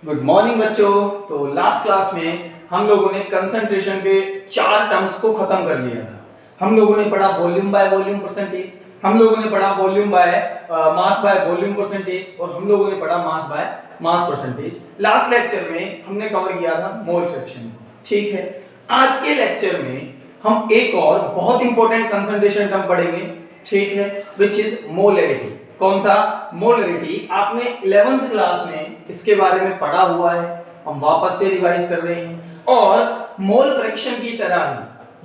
Good morning बच्चों। तो last class में हम लोगों ने कंसंट्रेशन के चार टर्म्स को खत्म कर लिया था। हम लोगों ने पढ़ा वॉल्यूम बाय वॉल्यूम परसेंटेज, हम लोगों ने पढ़ा volume by mass by volume percentage, और हम लोगों ने पढ़ा mass by mass percentage. Last lecture में हमने कवर किया था मोल फ्रैक्शन। ठीक है, आज के लेक्चर में हम एक और बहुत इंपॉर्टेंट कंसंट्रेशन टर्म पढ़ेंगे। ठीक है, विच इज मोलैरिटी। कौन सा? मोलैरिटी। आपने 11th क्लास में इसके बारे में पढ़ा हुआ है, हम वापस से रिवाइज कर रहे हैं। और मोल फ्रैक्शन की तरह ही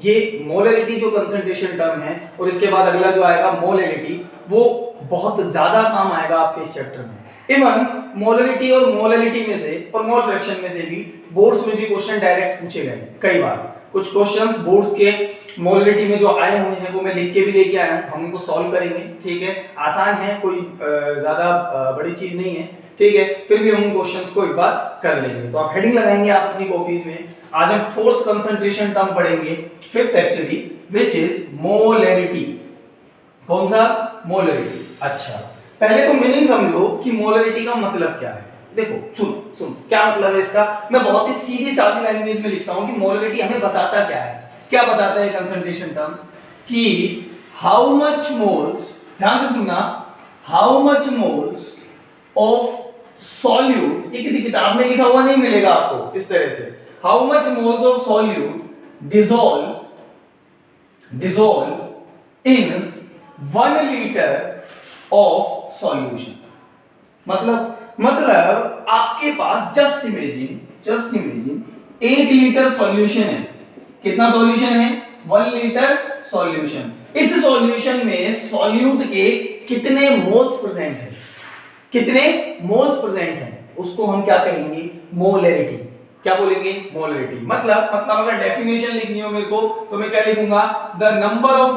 ये मोलैरिटी जो कंसंट्रेशन टर्म है, और इसके बाद अगला जो आएगा मोलैरिटी, वो बहुत ज्यादा काम आएगा आपके इस चैप्टर में। इवन मोलैरिटी और मोलैरिटी में से और मोल फ्रैक्शन में से भी बोर्ड्स में भी क्वेश्चन डायरेक्ट पूछे गए कई बार। कुछ क्वेश्चंस बोर्ड्स के मोलैरिटी में जो आए हुए हैं वो मैं लिख के भी लेके आया हूं, हम उनको सॉल्व करेंगे। ठीक है, आसान है, कोई ज्यादा बड़ी चीज नहीं है। ठीक है, फिर भी हम उन क्वेश्चंस को एक बार कर लेंगे। तो आप हेडिंग लगाएंगे आप अपनी कॉपीज में। आज हम फोर्थ कंसंट्रेशन टर्म पढ़ेंगे, fifth actually, which is molarity. कौन सा? मोलैरिटी। अच्छा, पहले तो मीनिंग समझो कि मोलैरिटी का मतलब क्या है। देखो, सुन क्या मतलब है इसका। मैं बहुत ही सीधी सादी लैंग्वेज में लिखता हूं कि मोलैरिटी हमें बताता क्या है। क्या बताता है कंसंट्रेशन टर्म्स? कि हाउ मच मोल्स, ध्यान से सुनना, how much moles of solute, ये किसी किताब में लिखा हुआ नहीं मिलेगा आपको इस तरह से। How much moles of solute dissolve in 1 litre of solution. मतलब आपके पास जस्ट इमेजिन 8 लीटर सॉल्यूशन है। कितना सॉल्यूशन है? 1 लीटर सॉल्यूशन। इस सॉल्यूशन में सॉल्यूट के कितने मोल्स प्रेजेंट है, कितने मोल्स प्रेजेंट है, उसको हम क्या कहेंगे? मोलैरिटी। क्या बोलेंगे? मोलैरिटी। मतलब अगर डेफिनेशन लिखनी हो मेरे को तो मैं क्या लिखूंगा? The number of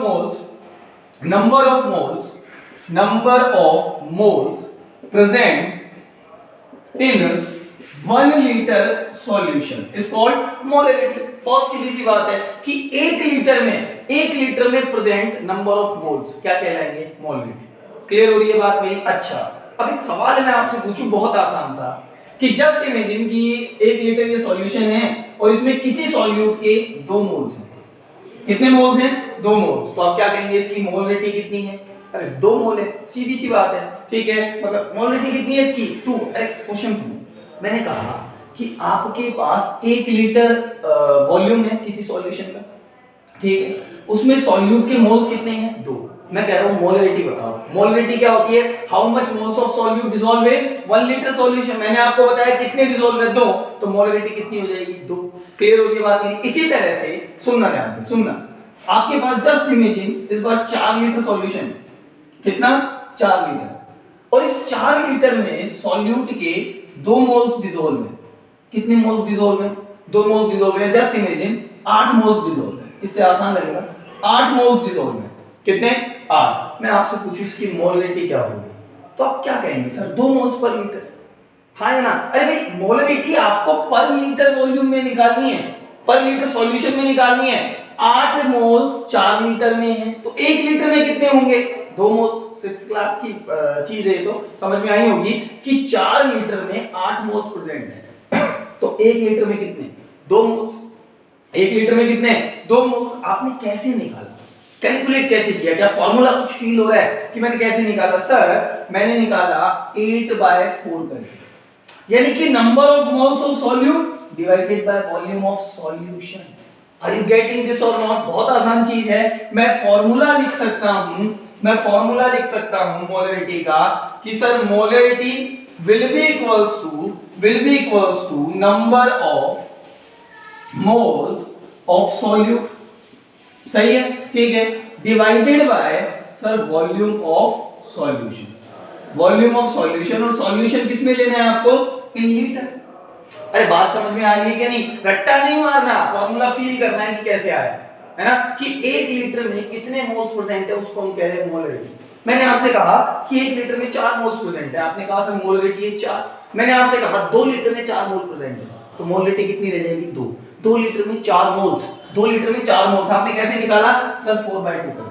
moles present in 1 litre solution is called molarity. बहुत सीधी सी बात है कि 1 लीटर में प्रेजेंट नंबर ऑफ मोल्स क्या कहलाएंगे? मोलैरिटी। क्लियर हो रही है बात मेरी? अच्छा, अब एक सवाल मैं आपसे पूछूं बहुत आसान सा, कि जस्ट इमेजिन कि 1 लीटर ये सॉल्यूशन है और इसमें किसी सॉल्यूट के 2 मोल्स हैं। कितने मोल्स हैं? 2 मोल्स। तो आप क्या कहेंगे? इसकी मोलैरिटी कितनी है? अरे 2 मोल है, सीधी सी बात है। ठीक है, मतलब मोलैरिटी कितनी है इसकी? 2। अरे क्वेश्चन सुनो, मैंने कहा कि आपके पास 1 लीटर वॉल्यूम है किसी सॉल्यूशन का। ठीक है, उसमें सॉल्यूट के मोल्स कितने हैं? 2। मैं कह रहा हूं मोलैरिटी बताओ। मोलैरिटी क्या होती है? How much moles of solute dissolve in 1 litre solution. मैंने आपको बताया कितने डिसॉल्व है? 2। तो मोलैरिटी कितनी हो जाएगी? 2। क्लियर हो गई बात मेरी? इसी तरह से सुनना, ध्यान से सुनना, आपके पास जस्ट इमेजिन इस बार 4 लीटर सॉल्यूशन है। कितना? 4 लीटर। और इस 4 लीटर में सॉल्यूट के 2 मोल्स डिसॉल्व है। कितने मोल्स डिसॉल्व है? 2 मोल्स डिसॉल्व है। जस्ट इमेजिन 8 मोल्स डिसॉल्व है। इससे आसान लगेगा। 8 मोल्स डिसॉल्व है। कितने? 8। मैं आपसे पूछूं इसकी मोलैरिटी क्या होगी, तो आप क्या कहेंगे? Sir 2 moles per litre. हाँ है ना? अरे भाई, मोलैरिटी आपको पर लीटर वॉल्यूम में निकालनी है, पर लीटर सॉल्यूशन में निकालनी है। 8 मोल्स 4 लीटर में है, तो 1 लीटर में कितने होंगे? 2 मोल्स। 6th क्लास की चीज है, तो समझ में आई होगी कि 4 लीटर में 8 मोल्स प्रेजेंट है। तो 1 लीटर में कितने? 2 मोल्स। 1 लीटर में कितने? 2 मोल्स। आपने कैसे निकाला? कैलकुलेट कैसे किया? क्या फॉर्मूला कुछ फील हो रहा है कि मैंने कैसे निकाला? सर मैंने निकाला 8/4 करके, यानी कि number of moles of solute divided by volume of solution. Are you getting this or not? बहुत आसान चीज है। मैं फॉर्मूला लिख सकता हूं मोलैरिटी का, कि sir molarity will be equals to number of moles of solute. सही है? ठीक है, divided by sir volume of solution. Volume of solution, और सॉल्यूशन किसमें लेना है आपको? In litre. अरे बात समझ में आ रही है कि नहीं? रट्टा नहीं मारना, फॉर्मूला फील करना है कि कैसे आया है ना? कि 1 लीटर में कितने मोल्स प्रेजेंट है उसको हम कह रहे हैं मोलैरिटी। मैंने आपसे कहा कि 1 लीटर में 4 मोल्स प्रेजेंट है, आपने कहा सर मोलैरिटी है 4। मैंने आपसे कहा 2 लीटर में 4 मोल प्रेजेंट है, तो मोलैरिटी कितनी रह जाएगी? 2। 2 लीटर में 4 मोल्स, 2 लीटर में 4 मोल्स आपने कैसे निकाला? सर 4/2 कर।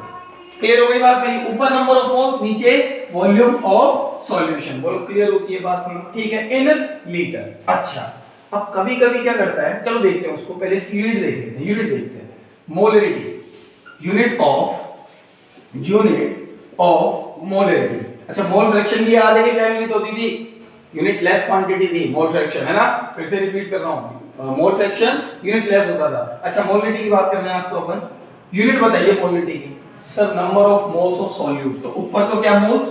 क्लियर हो गई बात मेरी? ऊपर नंबर ऑफ मोल्स, नीचे वॉल्यूम ऑफ सॉल्यूशन। बोलो क्लियर होती है बात मेरी? ठीक है, इन लीटर। अच्छा, अब कभी कभी क्या करता है, चलो देखते हैं उसको, पहले इसकी यूनिट देख लेते हैं। यूनिट देखते हैं, मोलरिटी, यूनिट ऑफ मोलरिटी। अच्छा, मोल फ्रैक्शन भी याद है कि क्या यूनिट होती थी? यूनिट लेस क्वांटिटी थी मोल फ्रैक्शन, है ना? फिर से रिपीट कर रहा हूं, मोल फ्रैक्शन यूनिट लेस होता था। अच्छा, मोलरिटी की बात कर रहे हैं आज तो अपन। यूनिट बताइए मोलरिटी की। Sir, number of moles of solute. तो ऊपर तो क्या, मोल्स,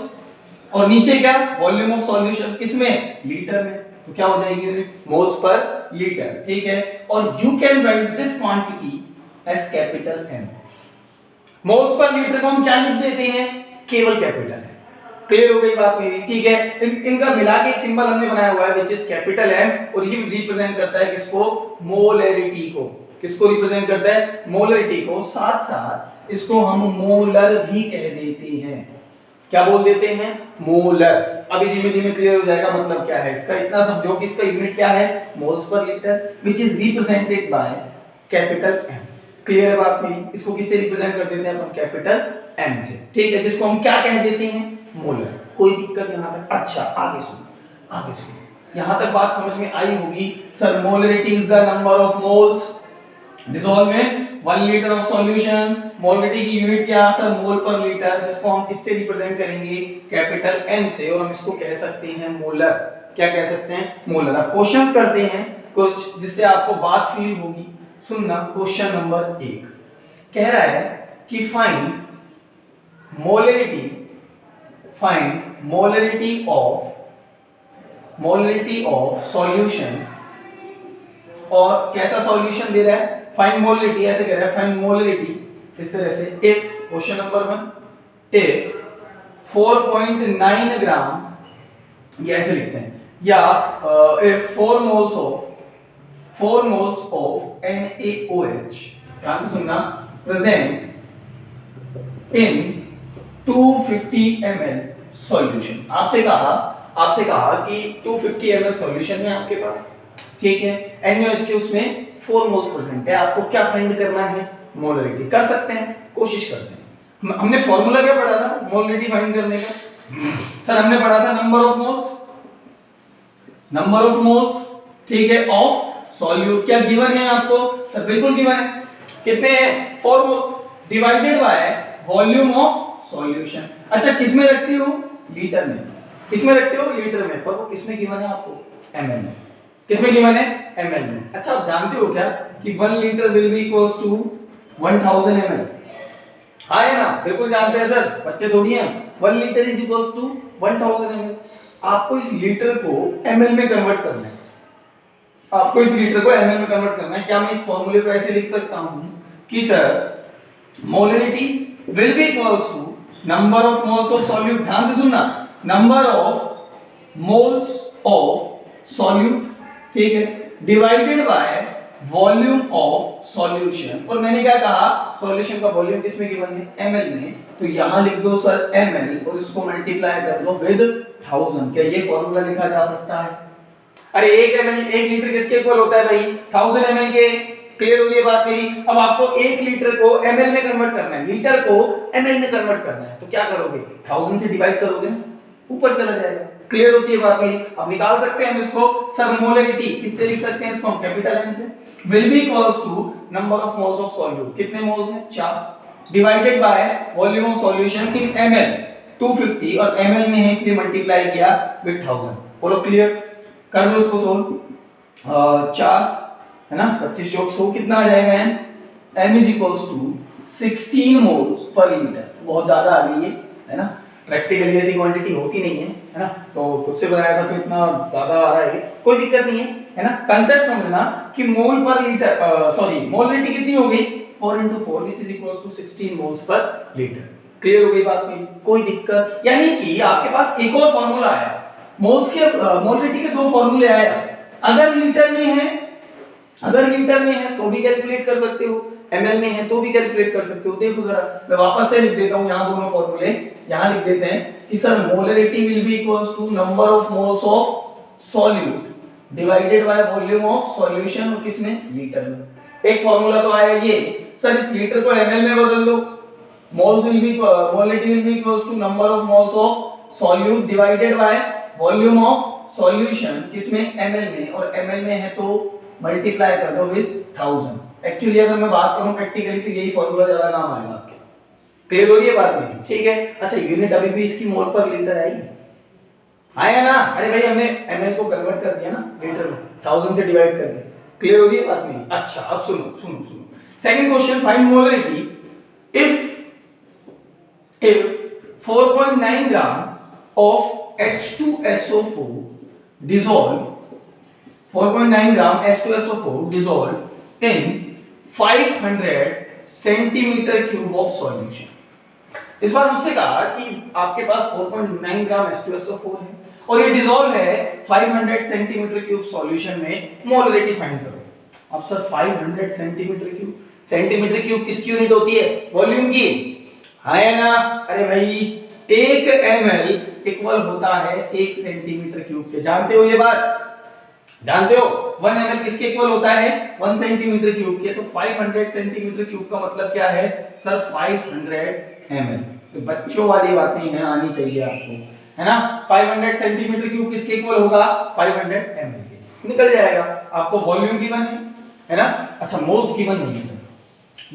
और नीचे क्या, वॉल्यूम ऑफ सॉल्यूशन। किसमें? लीटर में। तो क्या हो जाएगी यूनिट? Moles per litre. ठीक है, और you can write this quantity as capital M. Moles पर लीटर को हम क्या लिख देते हैं? केवल कैपिटल है। क्लियर हो गई बात मेरी? ठीक है, इनका मिला के एक सिंबल हमने बनाया हुआ है विच इज कैपिटल एम, और ये रिप्रेजेंट करता है किसको? मोलरिटी को। किसको रिप्रेजेंट करता है? मोलरिटी को। साथ साथ इसको हम मोलर भी कह देते हैं। क्या बोल देते हैं? मोलर। अभी धीमे धीमे क्लियर हो जाएगा मतलब क्या है इसका। इतना समझो कि इसका यूनिट क्या है? मोल्स पर litre, which is represented by capital M. Clear है बात मेरी? इसको किससे रिप्रेजेंट कर देते हैं अपन? कैपिटल एम से। ठीक है, जिसको हम क्या कह देते हैं? मोलर। कोई दिक्कत यहां तक? अच्छा, आगे सुनो, आगे सुनो। यहां तक बात समझ में आई होगी। Sir, molarity is the number of moles dissolve in 1 litre of solution. Molarity की यूनिट क्या? सर, मोल पर लीटर, जिसको हम किससे रिप्रेजेंट करेंगे? कैपिटल एम से, और हम इसको कह सकते हैं मोलर। क्या कह सकते हैं? मोलर। अब क्वेश्चंस करते हैं कुछ जिससे आपको बात फील होगी। सुनना, क्वेश्चन नंबर 1 कह रहा है कि फाइंड मोलरिटी ऑफ सॉल्यूशन। और कैसा सॉल्यूशन दे रहा है? फाइंड मोलरिटी, ऐसे कह रहा है फाइंड मोलरिटी इस तरह से। इफ, क्वेश्चन नंबर 1, इफ 4.9 ग्राम, ये ऐसे लिखते हैं, या इफ 4 moles of NaOH, ध्यान से सुनना, प्रेजेंट इन 250 ml सॉल्यूशन। आपसे कहा कि 250 ml सॉल्यूशन है आपके पास, ठीक है, NaOH के उसमें 4 मोल्स प्रेजेंट है। आपको क्या फाइंड करना है? मोलरिटी। कर सकते हैं, कोशिश करते हैं। हमने फॉर्मूला क्या पढ़ा था मोलरिटी फाइंड करने का? सर, हमने पढ़ा था नंबर ऑफ मोल्स, ठीक है, ऑफ सॉल्यूट। क्या गिवन है आपको? सर, बिल्कुल गिवन है। कितने हैं? 4 moles divided by volume of solution. अच्छा, किस में रखते हो? लीटर में। किस में रखते हो? लीटर में। पर वो किस में गिवन है आपको? एमएल में। किस में गिवन है? एमएल में। अच्छा, आप जानते हो क्या कि 1 litre will be equals to 1000 ml? हाँ है ना? बिल्कुल जानते हैं सर, बच्चे थोड़ी हैं। 1 litre is equals to 1000 ml। आपको इस लीटर को एमएल में कन्वर्ट करना है। क्या मैं इस फॉर्मूले को ऐसे लिख सकता हूं कि sir, molarity will be equals to number of moles of solute. ध्यान से सुनना, number of moles of solute, ठीक है, divided by volume of solution. और मैंने क्या कहा? सॉल्यूशन का वॉल्यूम किसमें गिवन है? ml में। तो यहां लिख दो सर ml, और इसको मल्टीप्लाई कर दो विद 1000। क्या ये फॉर्मूला लिखा जा सकता है? अरे 1 ml, 1 लीटर किसके इक्वल होता है भाई? 1000 ml के। क्लियर हो गई बात मेरी? अब आपको 1 लीटर को ml में कन्वर्ट करना है, लीटर को ml में कन्वर्ट करना है। तो क्या करोगे? 1000 से डिवाइड करोगे ना, ऊपर चला जाएगा। क्लियर होती है बात मेरी? अब निकाल सकते हैं हम इसको। सर, मोलरिटी किससे लिख सकते हैं इसको? हम कैपिटल एम से। Will be equals to number of moles of solute. कितने मोल्स हैं? 4, divided by volume of solution in ml 250, और ml में है इसलिए मल्टीप्लाई किया विद 1000। बोलो क्लियर? कर दो इसको सोल्व। 4 है ना, 25 + 100 कितना आ जाएगा? m is equals to 16 moles पर लीटर। बहुत ज्यादा आ गई है ना? प्रैक्टिकली ऐसी क्वांटिटी होती नहीं है ना? तो खुद से बनाया था तो इतना ज्यादा आ रहा है, कोई दिक्कत नहीं है ना? कंसेप्ट समझना कि मोल पर लीटर, सॉरी, मोलरिटी कितनी हो गई? 4 × 4 which is equals to 16 moles पर लीटर। क्लियर हो गई बात मेरी? कोई दिक्कत? यानी कि आपके पास एक और फार्मूला आया, मोल्स के मोलरिटी के 2 फार्मूले आए। अगर लीटर में है तो भी कैलकुलेट कर सकते हो, ml में है तो भी कैलकुलेट कर सकते हो। देखो जरा, मैं वापस से लिख देता हूं यहां दोनों फार्मूले। यहां लिख देते हैं कि sir, molarity will be equals to number of moles of solute divided by volume of solution, और किसमें? लीटर में। एक फार्मूला तो आया ये। सर, इस लीटर को ml में बदल दो, moles will be molarity will be equals to number of moles of solute divided by volume of solution किसमें ml में, और ml में है तो मल्टीप्लाई कर दो विद 1000। एक्चुअली अगर मैं बात करूं प्रैक्टिकली तो यही फॉर्मूला ज्यादा काम आएगा आपके। क्लियर हो रही है बात मेरी? ठीक है। अच्छा यूनिट अभी भी इसकी मोल पर लीटर आई आया ना? अरे भाई हमने ml को कन्वर्ट कर दिया ना लीटर में, 1000 से डिवाइड कर दिया। क्लियर हो रही है बात मेरी? अच्छा अब सुनो सुनो सुनो, second question, find molarity if 4.9 gram of H2SO4 dissolve 4.9 gram H2SO4 dissolved in 500 centimeter cube of solution। इस बार मुझसे कहा कि आपके पास 4.9 ग्राम H2SO4 है और ये डिसॉल्व है 500 सेंटीमीटर क्यूब सॉल्यूशन में, मोलरिटी फाइंड करो। अब सर 500 सेंटीमीटर क्यूब किसकी यूनिट होती है? वॉल्यूम की, है ना? अरे भाई 1 ml इक्वल होता है 1 सेंटीमीटर क्यूब के, जानते हो ये बात? जानते हो 1 ml किसके इक्वल होता है? 1 सेंटीमीटर क्यूब के। तो 500 सेंटीमीटर क्यूब का मतलब क्या है सर? 500 ml। तो बच्चों वाली बातें हैं, आनी चाहिए आपको, है ना? 500 सेंटीमीटर क्यूब किसके इक्वल होगा? 500 ml के। निकल जाएगा। आपको वॉल्यूम गिवन है ना? अच्छा मोल्स गिवन नहीं है सर,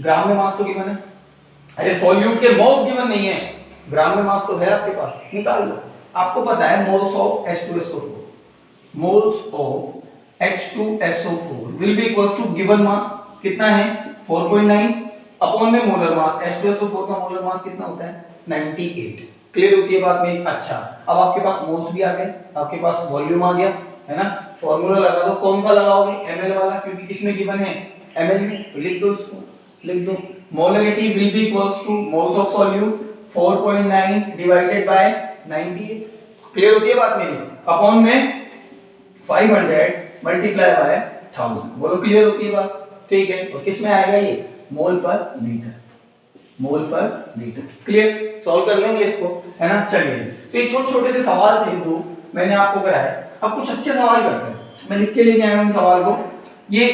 ग्राम में मास तो गिवन है। अरे सॉल्यूट के मोल्स गिवन नहीं है, ग्राम में मास तो है आपके पास, निकाल लो। आपको पता है moles of H2SO4, moles of H2SO4 will be equals to given mass कितना है? 4.9 अपॉन में मोलर मास, H2SO4 का मोलर मास कितना होता है? 98। क्लियर होती है बात में? अच्छा अब आपके पास मोल्स भी आ गए, आपके पास वॉल्यूम आ गया, है ना? फॉर्मूला लगा दो, कौन सा लगाओगे? ml वाला, क्योंकि किसमें गिवन है? ml में। तो लिख दो इसको, लिख दो molarity will be equals to moles of solute 4.9 divided by 98। Clear होती है बात मेरी? अपॉन में 500 मल्टीप्लाई बाय 1000। बोलो क्लियर होती है बात? ठीक है। और किस में आएगा ये? मोल पर लीटर, मोल पर लीटर। क्लियर? सॉल्व कर लेंगे इसको, है ना? चलिए तो ये छोटे छोटे से सवाल थे दो मैंने आपको कराए। अब कुछ अच्छे सवाल करते हैं, मैं लिख के लेके आया हूं सवाल को, ये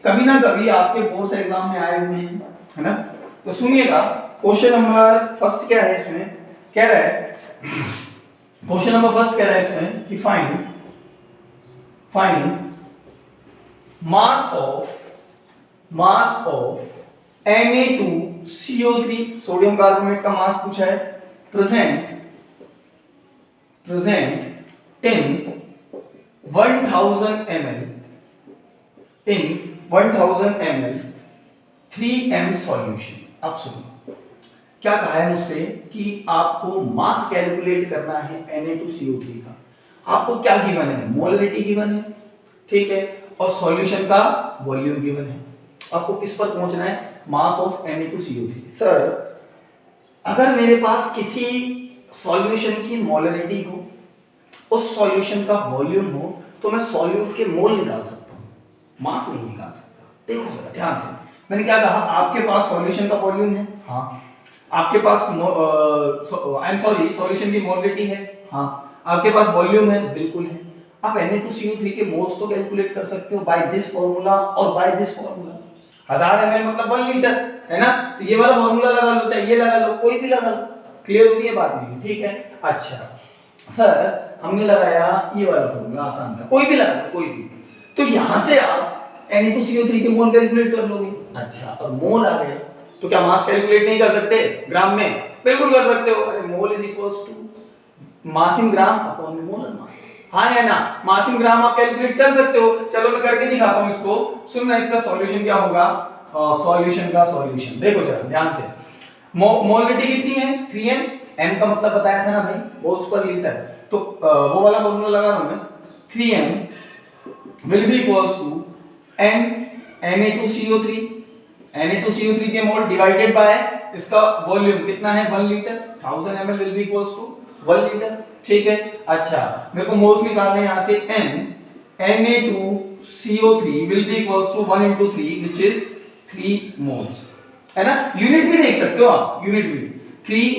कभी ना कभी आपके बोर्ड से एग्जाम में आए हुए हैं, है ना? तो सुनिएगा क्वेश्चन नंबर फर्स्ट क्या है इसमें, कह रहा है क्वेश्चन नंबर फर्स्ट कह रहा है इसमें कि find mass of Na2CO3 sodium carbonate का मास पूछा है, present in 1000 ml 3m solution. अब सुनो क्या कहा है मुझसे कि आपको मास कैलकुलेट करना है Na2CO3 का। आपको क्या गिवन है? मोलरिटी गिवन है, ठीक है, और सॉल्यूशन का वॉल्यूम गिवन है। आपको किस पर पहुंचना है? Mass of Na2CO3। सर अगर मेरे पास किसी सॉल्यूशन की मोलरिटी हो, उस सॉल्यूशन का वॉल्यूम हो, तो मैं सॉल्यूट के मोल निकाल सकता हूं, मास नहीं निकाल सकता। देखो जरा ध्यान से, मैंने क्या कहा? आपके पास सॉल्यूशन का वॉल्यूम है, हाँ। आपके पास आई एम सॉरी सॉल्यूशन की मोलरिटी है, हाँ। आपके पास वॉल्यूम है, बिल्कुल है। आप Na2CO3 के मोल्स तो कैलकुलेट कर सकते हो बाय दिस फार्मूला और बाय दिस फार्मूला। 1000 ml मतलब 1 लीटर, है ना? तो ये वाला फार्मूला लगा लो, चाहे ये लगा लो, कोई भी लगा लो। क्लियर होती है बात नहीं? ठीक है। अच्छा सर हमने लगाया ये वाला फार्मूला, आसान था, कोई भी लगा लो, कोई भी। तो यहां से आप Na2CO3 के मोल कैलकुलेट कर लोगे। अच्छा और मोल आ गए तो क्या मास कैलकुलेट नहीं कर सकते ग्राम में? बिल्कुल कर सकते हो। अरे mole is equals to mass in gram upon molar mass, हाँ है ना? मास इन ग्राम आप कैलकुलेट कर सकते हो। चलो मैं करके दिखाता हूं इसको, सुनना इसका सॉल्यूशन क्या होगा। सॉल्यूशन का सॉल्यूशन देखो जरा ध्यान से। मोलरिटी कितनी है? 3m, m का मतलब बताया था ना भाई, मोल्स पर लीटर। तो वो वाला फॉर्मूला लगा रहा हूं मैं, 3m will be equals to n Na2CO3 Na2CO3 के मोल डिवाइडेड बाय इसका वॉल्यूम कितना है? 1 litre. 1000 ml will be equals to 1 litre, ठीक है। अच्छा मेरे को मोल्स निकालने हैं यहां से n Na2CO3 will be equals to 1 into 3 which is 3 moles, है ना? यूनिट भी देख सकते हो आप, यूनिट भी 3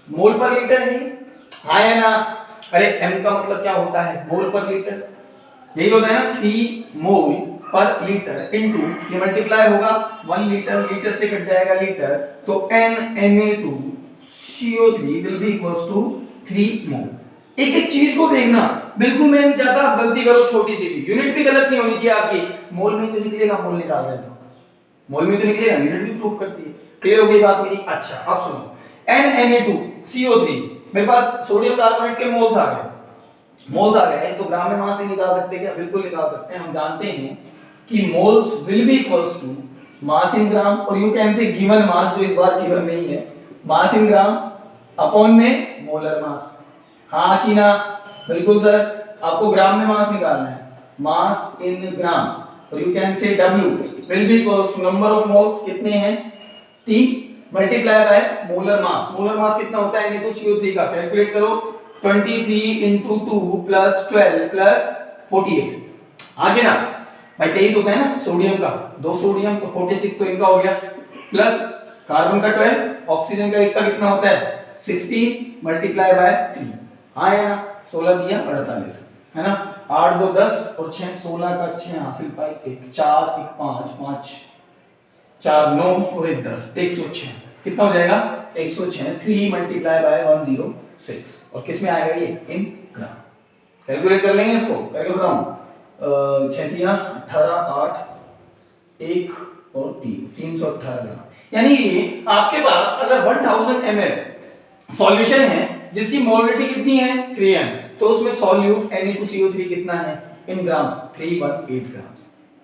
मोल पर लीटर है, हाँ है ना? अरे m का मतलब क्या होता है? मोल पर लीटर, यही होता है ना? 3 मोल पर लीटर इनटू, ये मल्टीप्लाई होगा 1 लीटर, लीटर से कट जाएगा लीटर, तो NNA2CO3 will be equals to 3 mole. एक एक चीज को देखना, बिल्कुल मैं नहीं चाहता आप गलती करो छोटी सी भी, यूनिट भी गलत नहीं होनी चाहिए आपकी। मोल में तो निकलेगा, मोल निकाल रहे तो मोल में तो निकलेगा, यूनिट भी प्रूफ करती है। क्लियर हो गई बात मेरी? अच्छा अब सुनो, NNA2CO3, मेरे पास सोडियम कार्बोनेट के मोल्स आ गए, मोल्स आ गए तो ग्राम में मास नहीं निकाल सकते क्या? बिल्कुल निकाल सकते हैं। हम जानते हैं कि moles will be equals to mass in gram, और you can say given mass, जो इस बार गिवन नहीं है, मास इन ग्राम अपॉन में मोलर मास। हाँ कि ना? बिल्कुल सर, आपको ग्राम में मास निकालना है, मास इन ग्राम, और you can say W will be equals to number of moles, कितने हैं 3, multiply by molar mass. Molar mass कितना होता है Na2CO3 का? कैलकुलेट करो, 23 into 2 plus 12 plus 48, आगे ना भाई 23 होता है ना सोडियम का, 2 सोडियम तो 46 तो इनका हो गया, प्लस कार्बन का 12, ऑक्सीजन का एक का कितना होता है 16, मल्टीप्लाई बाय 3, हाँ है ना, 16 दिया 48 है ना, 8 2 10 और 6 16 का 6 हासिल पाई, 1 4 1 5 5 4 9 और 1 10, 106 कितना हो जाएगा 106, 3 मल्टीप्लाई बाय 106, और किस में आएगा ये? इन ग्राम। कैलकुलेट कर लेंगे इसको, करके बताऊं, 6 3 18 8 1 और 3 318 ग्राम। यानी ये आपके पास अगर 1000 ml सॉल्यूशन है जिसकी मोलरिटी कितनी है 3m, तो उसमें सॉल्यूट Na2CO3 कितना है इन ग्राम? 318 ग्राम।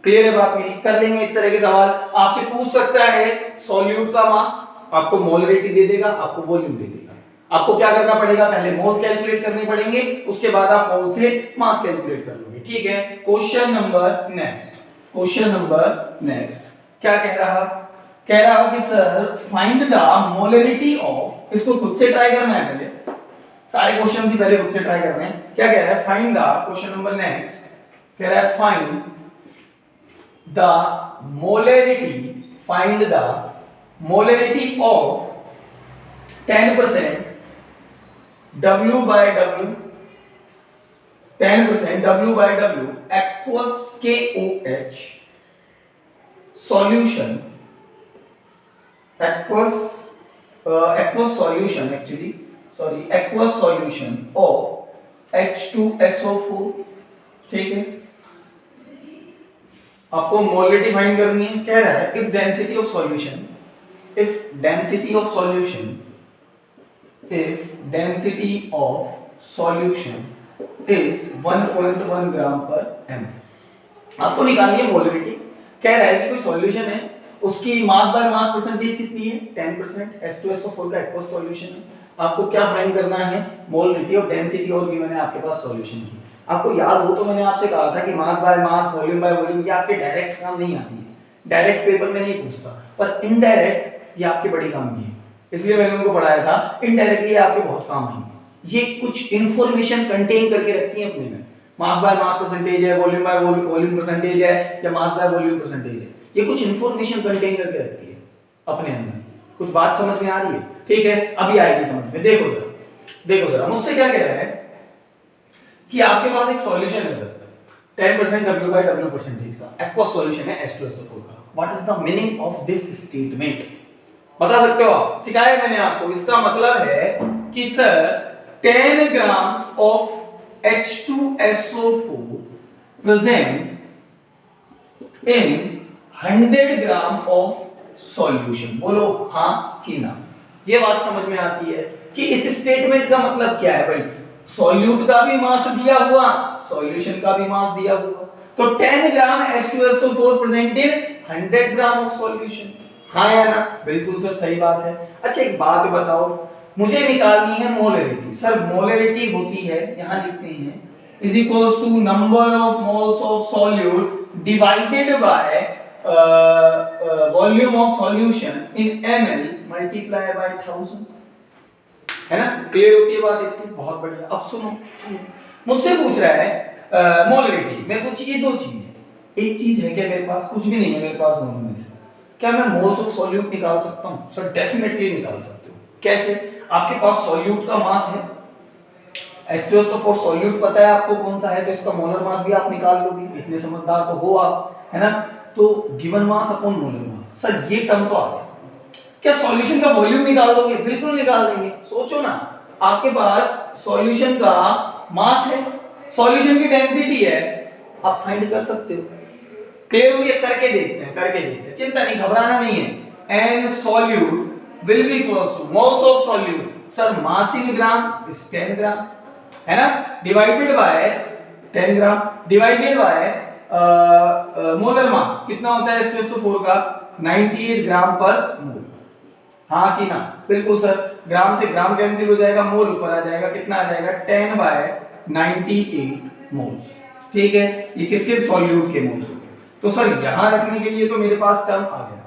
क्लियर है बात मेरी? कर लेंगे इस तरह के सवाल। आपसे पूछ सकता है सॉल्यूट का मास, आपको मोलरिटी दे देगा, आपको वॉल्यूम दे देगा। आपको क्या करना पड़ेगा? पहले मोल्स कैलकुलेट करने पड़ेंगे, उसके बाद आप मोल से मास कैलकुलेट कर लोगे। ठीक है, question number next, question number next क्या कह रहा? कह रहा कि sir find the molarity of, इसको खुद से ट्राई करना है, पहले सारे क्वेश्चन ही पहले खुद से ट्राई करने हैं। क्या कह रहा है? Find the, question number next कह रहा है find the molarity, find the molarity of 10% W by W, 10% W by W aqueous KOH solution, aqueous solution actually, sorry, aqueous solution of H2SO4। ठीक है, आपको मोलरिटी फाइंड करनी है। कह रहा है if density of solution, if density of solution, if density of solution is 1.1 ग्राम पर ml, आपको निकालनी है मोलरिटी। कह रहा है कि कोई सॉल्यूशन है, उसकी मास बाय मास परसेंटेज कितनी है 10%, H2SO4 का एक्वस सॉल्यूशन है। आपको क्या फाइंड करना है? मोलरिटी और डेंसिटी, और गिवन है आपके पास सॉल्यूशन की। आपको याद हो तो मैंने आपसे कहा था कि mass by mass, volume by volume, ये आपके डायरेक्ट काम नहीं आती है, डायरेक्ट पेपर में नहीं पूछता, पर इनडायरेक्ट ये आपके बड़ी काम की है, इसलिए मैंने उनको पढ़ाया था। इनडायरेक्टली आपके बहुत काम आएंगे, ये कुछ इंफॉर्मेशन कंटेन करके रखती है अपने में। मास बाय मास परसेंटेज है, वॉल्यूम बाय वॉल्यूम परसेंटेज है, या मास बाय वॉल्यूम परसेंटेज है, ये कुछ इंफॉर्मेशन कंटेन करके रखती है अपने अंदर। कुछ बात समझ में आ रही है? ठीक है, अभी आएगी समझ में। देखो जरा, देखो जरा, मुझसे क्या कह रहा है कि आपके पास एक सॉल्यूशन है sir 10% W by W percentage का, एक्वस सॉल्यूशन है H2SO4 का। What is the meaning of this statement? बता सकते हो आप? सिखाया मैंने आपको। इसका मतलब है कि sir 10 grams of H2SO4 present in 100 gram of solution. बोलो हाँ कि ना? ये बात समझ में आती है कि इस स्टेटमेंट का मतलब क्या है भाई? सॉल्यूट का भी मास दिया हुआ, सॉल्यूशन का भी मास दिया हुआ, तो 10 ग्राम H2SO4 present in 100 gram of solution. हाँ या ना? बिल्कुल सर सही बात है। अच्छा एक बात बताओ, मुझे निकालनी है मोलरिटी। सर मोलरिटी होती है, यहां लिखते हैं, is equals to number of moles of solute divided by volume of solution in ml multiply by 1000, है ना? क्लियर होती है बात इतनी? बहुत बढ़िया। अब सुनो, मुझसे पूछ रहा है मोलरिटी, मेरे को चाहिए दो चीजें। एक चीज है क्या मेरे पास? कुछ भी नहीं है मेरे पास दोनों में से। क्या मैं मोल्स ऑफ सॉल्यूट निकाल सकता हूं? सर डेफिनेटली निकाल सकते हो। कैसे? आपके पास सॉल्यूट का मास है H2SO4 सॉल्यूट पता है आपको कौन सा है, तो इसका मोलर मास भी आप निकाल लोगे, इतने समझदार तो हो आप, है ना। तो गिवन मास अपॉन मोलर मास, सर ये टर्म तो आ गया। क्या सॉल्यूशन का वॉल्यूम निकाल दोगे? बिल्कुल निकाल देंगे। सोचो ना, आपके पास सॉल्यूशन का मास है, सॉल्यूशन की डेंसिटी है, आप फाइंड कर सकते हो। क्लियर हो गया? करके देखते हैं, करके देखते हैं, चिंता नहीं, घबराना नहीं है। N solute will be equals to moles of solute, sir mass in gram is 10 gram, है ना, divided by 10 gram divided by molar mass कितना होता है H2SO4 का 98 ग्राम पर मोल। हाँ कि ना? बिल्कुल सर, ग्राम से ग्राम कैंसिल हो जाएगा, मोल ऊपर आ जाएगा, कितना आ जाएगा 10 बाय 98 मोल्स। ठीक है, ये किसके? सॉल्यूट के मोल्स हो गए। तो सर यहां रखने के लिए तो मेरे पास टर्म आ गया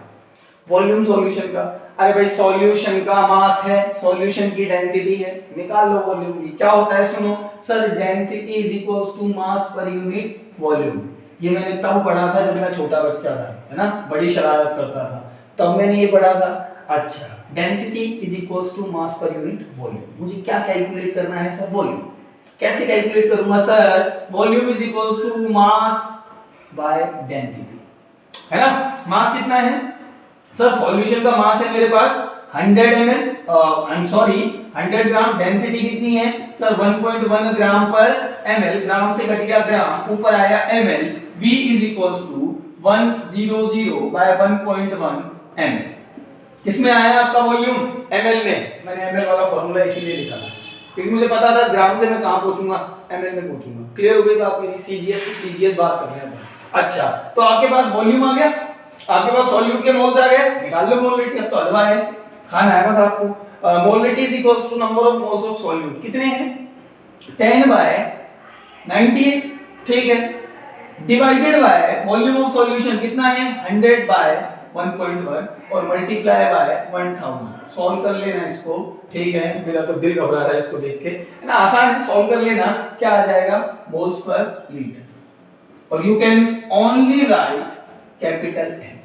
वॉल्यूम सॉल्यूशन का। अरे भाई सॉल्यूशन का मास है, सॉल्यूशन की डेंसिटी है, निकाल लो वॉल्यूम की। क्या होता है सुनो sir, density is equals to mass per unit volume. ये मैंने तब पढ़ा था जब मैं छोटा बच्चा था, है ना, बड़ी शरारत करता था, तब मैंने ये पढ़ा था। अच्छा, density is equals to mass per unit volume. मुझे क्या कैलकुलेट करना है सर? वॉल्यूम। कैसे कैलकुलेट करूंगा sir? Volume is equals to mass by density, है ना। मास कितना है सर? सॉल्यूशन का मास है मेरे पास 100 ml, I am sorry 100 gram. Density कितनी है सर? 1.1 ग्राम पर ml, ग्राम से घट गया ग्राम, ऊपर आया ml। V is equals to 100 by 1.1 ml। किसमें आया आपका वॉल्यूम? ml में। मैंने ml वाला फॉर्मूला इसीलिए लिखा था क्योंकि मुझे पता था ग्राम से मैं कहां पहुंचूंगा, ml में पहुंचूंगा। क्लियर हो गई बात मेरी? CGS टू CGS बात कर रहे हैं। अच्छा, तो आपके पास वॉल्यूम आ गया, आपके पास सॉल्यूट के मोल्स आ गए, निकाल लो मोलरिटी। अब तो हलवा है, खाना है बस आपको। Molarity is equals to number of moles of solute. कितने हैं? 10 बाय 98, ठीक है, divided by volume of solution कितना है? 100 बाय 1.1 और मल्टीप्लाई बाय 1000। सॉल्व कर लेना इसको, ठीक है। मेरा तो दिल घबरा रहा है इसको देख के, है ना, आसान है, सॉल्व कर लेना। क्या आ जाएगा? Moles per litre. और you can only write capital M।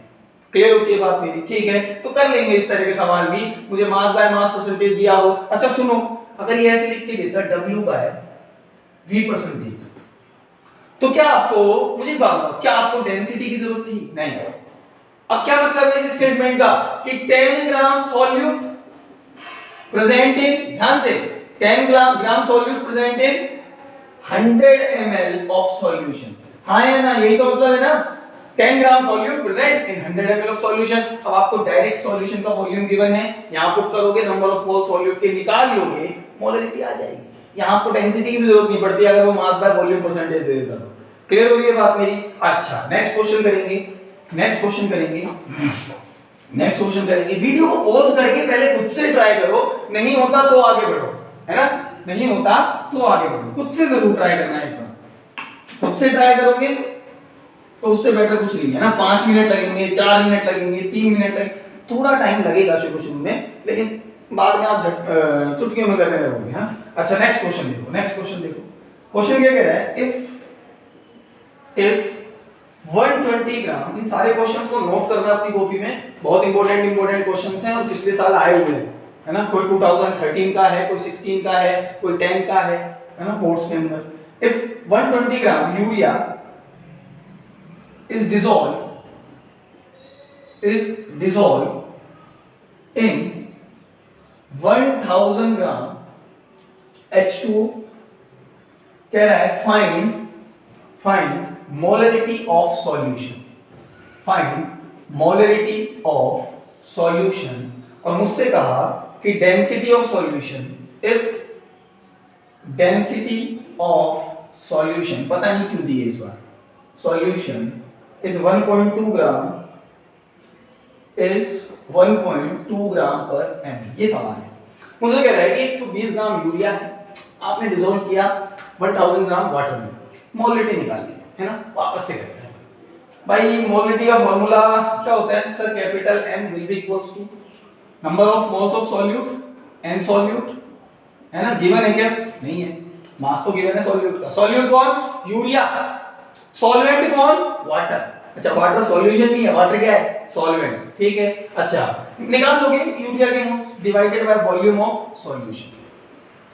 Clear होती है बात मेरी? ठीक है, तो कर लेंगे इस तरह के सवाल भी। मुझे मास बाय मास परसेंटेज दिया हो। अच्छा सुनो, अगर ये ऐसे लिख के देता W बाय V परसेंटेज, तो क्या आपको, मुझे बताओ, क्या आपको डेंसिटी की जरूरत थी? नहीं। अब क्या मतलब है इस स्टेटमेंट का कि 10 ग्राम सॉल्यूट प्रेजेंट इन, ध्यान से, 10 gram solute present in 100 ml of solution. हाँ या ना? यही तो मतलब है ना, 10 gram solute present in 100 ml of solution. अब आपको डायरेक्ट सॉल्यूशन का वॉल्यूम गिवन है, यहां पुट करोगे, नंबर ऑफ मोल सॉल्यूट के निकाल लोगे, मोलरिटी आ जाएगी। यहां आपको डेंसिटी की भी जरूरत नहीं पड़ती अगर वो मास बाय वॉल्यूम परसेंटेज दे देता तो। क्लियर हो रही है बात मेरी? अच्छा, नेक्स्ट क्वेश्चन करेंगे, नेक्स्ट क्वेश्चन करेंगे, नेक्स्ट क्वेश्चन करेंगे। वीडियो को पॉज करके पहले खुद से ट्राई करो, नहीं होता तो आगे बढ़ो, है ना, नहीं होता तो आगे बढ़ो, खुद से जरूर ट्राई करना है। एक बार खुद से ट्राई करोगे तो उससे बेटर कुछ नहीं है ना। 5 मिनट लगेंगे, 4 मिनट लगेंगे, 3 मिनट लगेंगे, थोड़ा टाइम लगेगा शुरू में, लेकिन बाद में आप चुटकियों में करने लगोगे। हाँ, अच्छा नेक्स्ट क्वेश्चन देखो, नेक्स्ट क्वेश्चन देखो। क्वेश्चन क्या कह रहा है? इफ 120 ग्राम, इन सारे क्वेश्चंस को नोट करना अपनी कॉपी में, बहुत इंपॉर्टेंट क्वेश्चंस हैं और पिछले साल आए हुए हैं, है ना। कोई 2013 का है, कोई 16 का है, कोई 10 का है ना, बोर्ड्स के अंदर। If 120 gram urea is dissolved in 1000 gram H2, कह रहा है find molarity of solution, find molarity of solution। और मुझसे कहा कि density of solution, if density of solution, पता नहीं क्यों दिए इस बार, solution is 1.2 ग्राम, is 1.2 ग्राम पर ml। ये सवाल है, मुझे कह रहा है कि 120 ग्राम यूरिया है, आपने डिसॉल्व किया 1000 ग्राम वाटर में, मोलरिटी निकालिए, है ना। वापस से करते हैं भाई। मोलरिटी का फॉर्मूला क्या होता है sir? Capital M will be equals to number of moles of solute and solute, है ना। गिवन है क्या? नहीं है, मास तो गिवन है सॉल्यूट का। सॉल्यूट कौन? यूरिया। सॉल्वेंट कौन? वाटर। अच्छा, वाटर सॉल्यूशन नहीं है, वाटर क्या है? सॉल्वेंट, ठीक है। अच्छा, निकाल लोगे यूरिया के moles divided by volume of solution,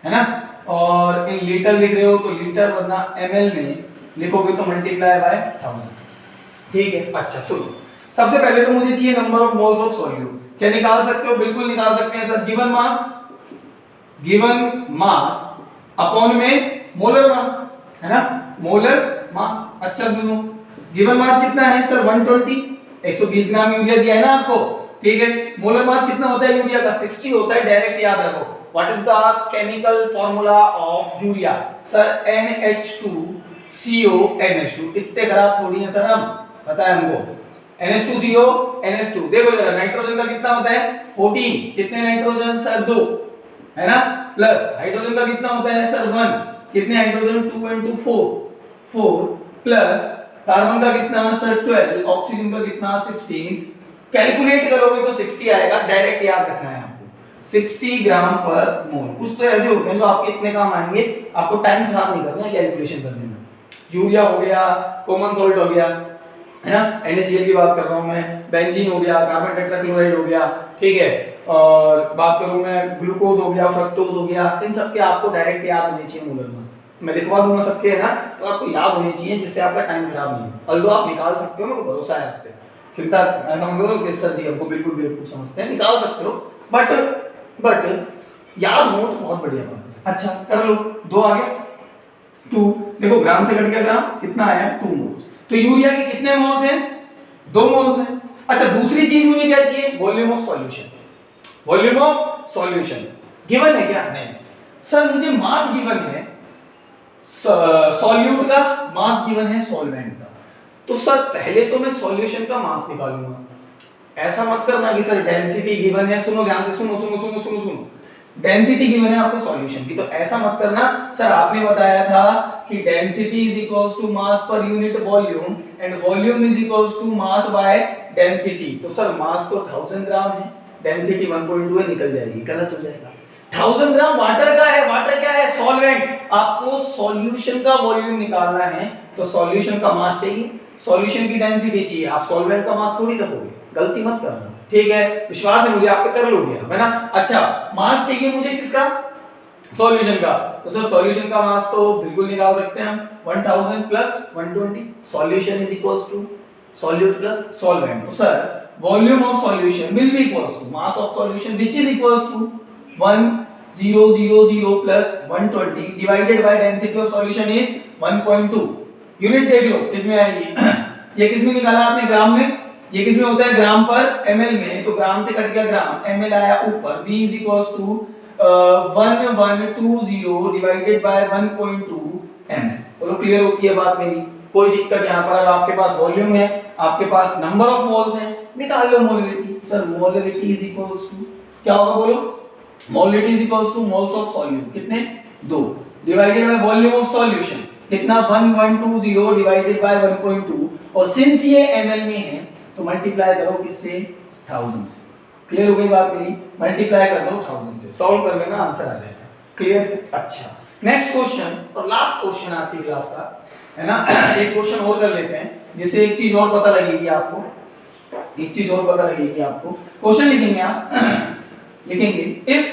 है ना। और इन लीटर लिख रहे हो तो लीटर, वरना ml में लिखोगे तो मल्टीप्लाई बाय 1000। ठीक है, अच्छा सुनो, सबसे पहले तो मुझे चाहिए number of moles of solute. क्या निकाल सकते हो? बिल्कुल निकाल सकते हैं सर। गिवन मास अपॉन में मोलर मास, है ना, मोलर मास। अच्छा सुनो, गिवन मास कितना है सर? 120, 120 ग्राम यूरिया दिया है ना आपको, ठीक है। मोलर मास कितना होता है यूरिया का? 60 होता है, डायरेक्ट याद रखो। What is the chemical formula of urea? Sir NH2CO NH2। इतने खराब थोड़ी है सर हम, पता है हमको। NH2CO NH2, देखो जरा, नाइट्रोजन का कितना होता है? 14। कितने नाइट्रोजन सर? 2, है ना। प्लस हाइड्रोजन का कितना होता है सर? 1। कितने हाइड्रोजन? 2 and 2 4 प्लस कार्बन का कितना सर? 12। ऑक्सीजन का कितना? 16। कैलकुलेट करोगे तो 60 आएगा, डायरेक्ट याद रखना है आपको, 60 ग्राम पर मोल। कुछ तो ऐसे होते हैं जो आपके इतने काम आएंगे, आपको टाइम खराब नहीं करना है कैलकुलेशन करने में। यूरिया हो गया, कॉमन सॉल्ट हो गया, है ना, NaCl की बात कर रहा हूं मैं, बेंजीन हो गया, कार्बन टेट्राक्लोराइड हो गया, ठीक है, और बात करूं मैं ग्लूकोज हो गया, फ्रक्टोज हो गया, इन सब के आपको डायरेक्ट याद होने चाहिए मोलर मास। मैं लिखवा दूंगा सबके, है ना, तो आपको याद होने चाहिए, जिससे आपका टाइम खराब नहीं हो। अल्दो आप निकाल सकते हो, मेरे को भरोसा है आप पे, चिंता ऐसा मत करो कि सर जी हमको बिल्कुल बेवकूफ समझते हैं, निकाल सकते हो, बट याद हो तो बहुत बढ़िया बात है। अच्छा कर लो, 2 आ गया, 2, देखो ग्राम से कट गया ग्राम, कितना आया? 2 मोल्स। तो यूरिया के कितने मोल्स हैं? 2 मोल्स हैं। अच्छा दूसरी चीज मुझे क्या चाहिए? Volume of solution. Volume of solution given है क्या? नहीं सर, मुझे मास गिवन है सॉल्यूट का, मास गिवन है सॉल्वेंट का। तो सर पहले तो मैं सॉल्यूशन का मास निकालूंगा। ऐसा मत करना कि सर डेंसिटी गिवन है, सुनो ध्यान से, सुनो, डेंसिटी गिवन है आपको सॉल्यूशन की, तो ऐसा मत करना सर, आपने बताया था कि density is equals to mass per unit volume and volume is equals to mass by density. तो सर मास तो 1000 ग्राम है, डेंसिटी 1.2 है, निकल जाएगी, गलत हो जाएगा। 1000 ग्राम वाटर का है, वाटर क्या है? सॉल्वेंट। आपको सॉल्यूशन का वॉल्यूम निकालना है तो सॉल्यूशन का मास चाहिए, सॉल्यूशन की डेंसिटी चाहिए, आप सॉल्वेंट का मास थोड़ी रखोगे, गलती मत करना, ठीक है, विश्वास है मुझे आप पे, कर लोगे, है ना। अच्छा मास चाहिए मुझे किसका? सॉल्यूशन का। तो सर सॉल्यूशन का मास तो बिल्कुल निकाल सकते हैं हम, 1000 plus 120, solution is equals to solute plus solvent. तो sir volume of solution will be equals to mass of solution which is equals to 1000 plus 120 divided by density of solution is 1.2। Unit देख लो किसमें आएगी, ये किसमें निकाला आपने? ग्राम में। ये किसमें होता है? ग्राम पर ml में, तो ग्राम से कट गया ग्राम, ml आया ऊपर, v is equals to 1120 divided by 1.2 ml। बोलो क्लियर होती है बात मेरी? कोई दिक्कत यहाँ पर? अगर आपके पास वॉल्यूम है, आपके पास नंबर ऑफ मोल्स हैं, निकाल लो molarity. Sir molarity is equals to क्या होगा? बोलो, molarity is equals to moles of solute, कितने? 2, divided by volume of solution, कितना? 1120 डिवाइडेड बाय 1.2, और सिंस ये ml में है तो मल्टीप्लाई करो किससे? 1000 से। क्लियर हो गई बात मेरी? मल्टीप्लाई कर दो 1000 से, सॉल्व कर लेना, आंसर आ जाएगा। क्लियर? अच्छा नेक्स्ट क्वेश्चन और लास्ट क्वेश्चन आज की क्लास का, है ना। एक क्वेश्चन और कर लेते हैं जिससे एक चीज और पता लगेगी आपको, एक चीज और पता लगेगी आपको। क्वेश्चन लिखेंगे आप लिखेंगे इफ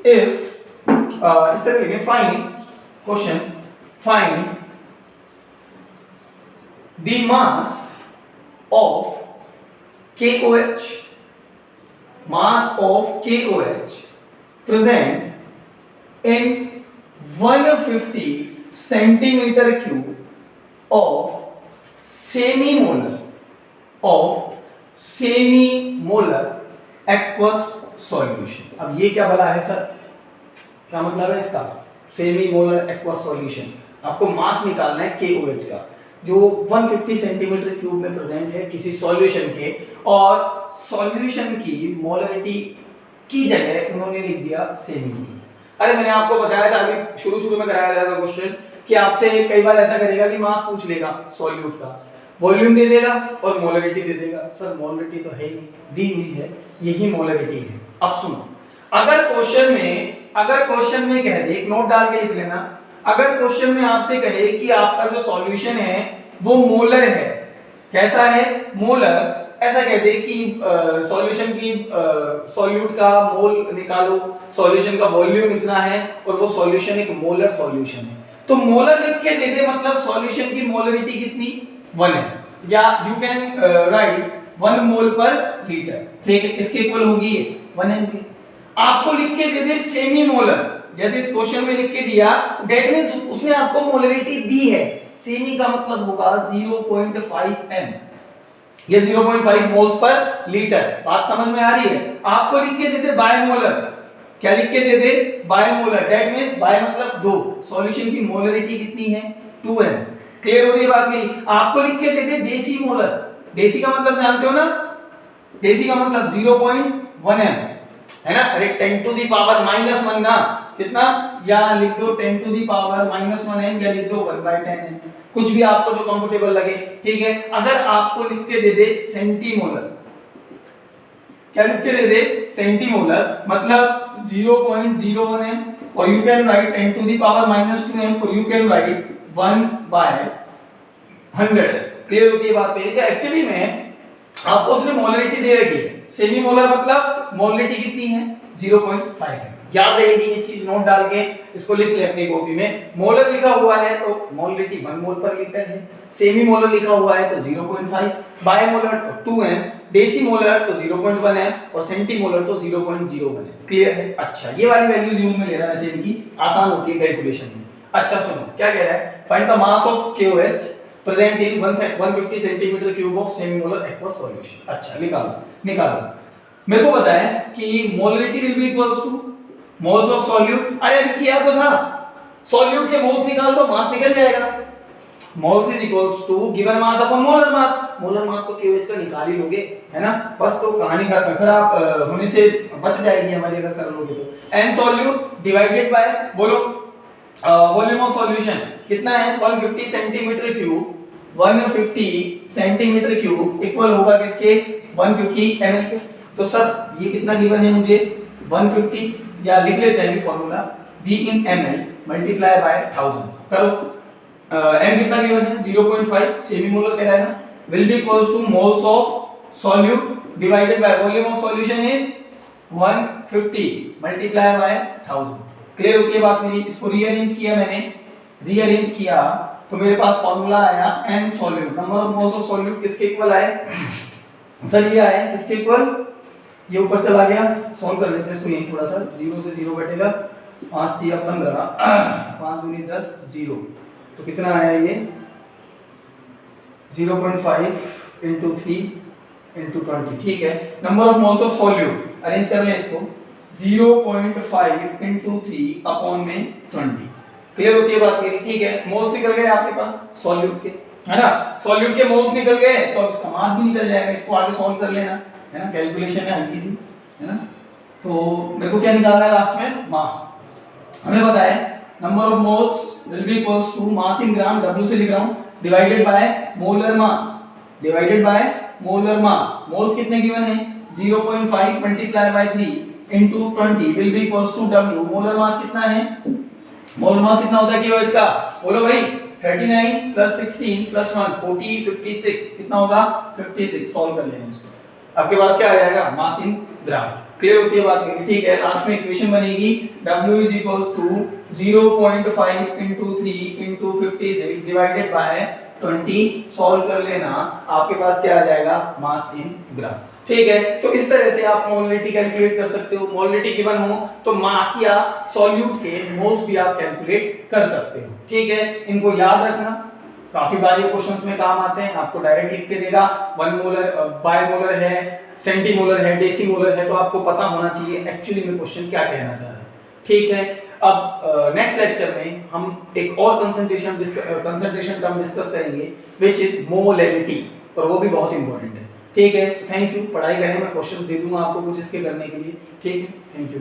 इस तरह लिखेंगे, find question, find the mass of KOH, mass of KOH present in 150 centimeter cube of semi-molar aqueous solution। अब ये क्या भला है सर? क्या मतलब है इसका? सेमी-मोलर aqueous solution, आपको मास निकालना है KOH का, जो 150 सेंटीमीटर क्यूब में प्रेजेंट है किसी सॉल्यूशन के, और सॉल्यूशन की मोलरिटी की जगह उन्होंने लिख दिया सेमी मोलर। अरे मैंने आपको बताया था अभी शुरू में कराया था क्वेश्चन कि आपसे कई बार ऐसा करेगा कि मास पूछ लेगा सॉल्यूट का, वॉल्यूम दे देगा और मोलरिटी दे देगा। सर मोलरिटी तो है ही नहीं, दी हुई है, यही मोलरिटी है। अब सुनो, अगर क्वेश्चन में कह दे, एक नोट डाल के लिख लेना, अगर क्वेश्चन में आपसे कहे कि आपका जो सॉल्यूशन है वो मोलर है, कैसा है? मोलर, ऐसा कहते हैं कि सॉल्यूशन की सॉल्यूट का मोल निकालो, सॉल्यूशन का वॉल्यूम इतना है और वो सॉल्यूशन एक मोलर सॉल्यूशन है। तो मोलर लिख के दे दे मतलब सॉल्यूशन की मोलरिटी कितनी 1 है, या यू कैन राइट 1 मोल पर लीटर, ठीक है, इसके इक्वल होगी 1 mg। आपको लिख के दे दे सेमी मोलर, जैसे इस क्वेश्चन में लिख के दिया, दैट मींस उसने आपको मोलरिटी दी है, सेमी का मतलब होगा 0.5 m, ये 0.5 मोल्स पर लीटर। बात समझ में आ रही है? आपको लिख के दे दे बायमोलर, क्या लिख के दे दे बायमोलर, दैट मींस बाय मतलब 2, सॉल्यूशन की मोलरिटी कितनी है 2m। क्लियर हो रही है बात नहीं? आपको लिख के दे दे डेसी मोलर, डेसी का मतलब जानते हो ना, डेसी का मतलब 0.1 m है ना, अरे 10 टू दी पावर -1 ना, कितना, या लिख दो 10 टू दी पावर -1 m, या लिख दो 1/10 m, कुछ भी आपको जो कंफर्टेबल लगे, ठीक है। अगर आपको लिख के दे दे सेंटीमोलर, क्या लिख के दे दे सेंटीमोलर मतलब 0.01 m, or you can write 10 to the power -2 m, or you can write 1/100। Clear होती है बात पे? एक्चुअली में आपको उसने मोलरिटी दे रखी है, सेमी मोलर मतलब मोलरिटी कितनी है 0.5 है। याद रहेगी ये चीज, नोट डाल के इसको लिख ले अपनी कॉपी में। मोलर लिखा हुआ है तो मोलरिटी 1 मोल पर लीटर है, सेमी मोलर लिखा हुआ है तो 0.5, बायमोलर तो 2m, डेसी मोलर तो 0.1 है, और सेंटीमोलर तो 0.01 है। क्लियर है? अच्छा, ये वाली वैल्यूज यूज में लेना, वैसे इनकी आसान होती है कैलकुलेशन में। अच्छा सुनो क्या कह रहा है, find the mass of KOH present in 150 centimetre cube of semi molar aqueous solution. अच्छा निकालो। मेरे को पता है कि molarity will be equals to moles of solute. अरे किया तो था, सॉल्यूट के मोल्स निकाल दो, मास निकल जाएगा। Moles is equals to given mass upon molar mass. Molar mass को KOH का निकाल ही लोगे, है ना, बस तो कहानी खराब होने से बच जाएगी हमारी अगर कर लोगे तो। एन सॉल्यूट डिवाइडेड बाय, बोलो वॉल्यूम ऑफ सॉल्यूशन कितना है 150 centimetre cube, 150 centimetre cube equal होगा किसके 150 ml के। तो सर ये कितना गिवन है मुझे 150, या लिख लेते हैं formula V in ml multiply by 1000। करो m कितना गिवन है 0.5, सेमी मोलर कह रहा है ना, will be equals to moles of solute divided by volume of solution is 150 multiply by 1000। Clear होती है बात मेरी? इसको रीअरेंज किया मैंने, रीअरेंज किया तो मेरे पास फॉर्मूला आया n solute, number of moles of solute किसके इक्वल आए सर, ये आए किसके इक्वल, ये ऊपर चला गया, सॉल्व कर लेते हैं इसको, यही थोड़ा सा 0 से 0 घटेगा, 5 3 15, 5 दूनी 10, 0, तो कितना आया ये 0.5 into 3 into 20, ठीक है। Number of moles of solute arrange कर लें इसको, 0.5 into 3 अपॉन में 20। क्लियर होती है बात मेरी? ठीक है, मोल्स निकल गए आपके पास सॉल्यूट के, है ना, सॉल्यूट के मोल्स निकल गए तो अब इसका मास भी निकल जाएगा, इसको आगे सॉल्व कर लेना, है ना, कैलकुलेशन है हल्की सी, है ना। तो मेरे को क्या निकालना है लास्ट में, मास। हमें पता है number of moles will be equals to mass in gram, W से लिख रहा हूं, divided by molar mass, divided by molar mass. Moles कितने गिवन है 0.5 multiply by 3 into 20 will be equals to W। Molar mass कितना है, molar mass कितना होता है KOH का, बोलो भाई 39 प्लस 16 प्लस 1 40 56 कितना होगा 56। सॉल्व कर लेंगे इसको, आपके पास क्या आ जाएगा मास इन ग्राम। क्लियर होती है बात मेरी? ठीक है, लास्ट में इक्वेशन बनेगी W is equals to 0.5 into 3 into 56 divided by 20। Solve कर लेना, आपके पास क्या आ जाएगा मास इन ग्राम। ठीक है, तो इस तरह से आप मोलरिटी कैलकुलेट कर सकते हो। मोलरिटी गिवन हो तो मास या सॉल्यूट के मोल्स भी आप कैलकुलेट कर सकते हो। ठीक है, इनको याद रखना, काफी बार ये क्वेश्चंस में काम आते हैं। आपको डायरेक्ट लिख के देगा 1 मोलर, बायमोलर है, सेंटीमोलर है, डेसीमोलर है, तो आपको पता होना चाहिए एक्चुअली में क्वेश्चन क्या कहना चाह रहा है। ठीक है, अब नेक्स्ट लेक्चर में हम एक और कंसंट्रेशन टर्म डिस्कस करेंगे व्हिच इज मोलैरिटी, और वो भी बहुत इंपॉर्टेंट है। ठीक है, थैंक यू। पढ़ाई करें, मैं क्वेश्चंस दे दूंगा आपको कुछ इसके करने के लिए। ठीक है, थैंक यू।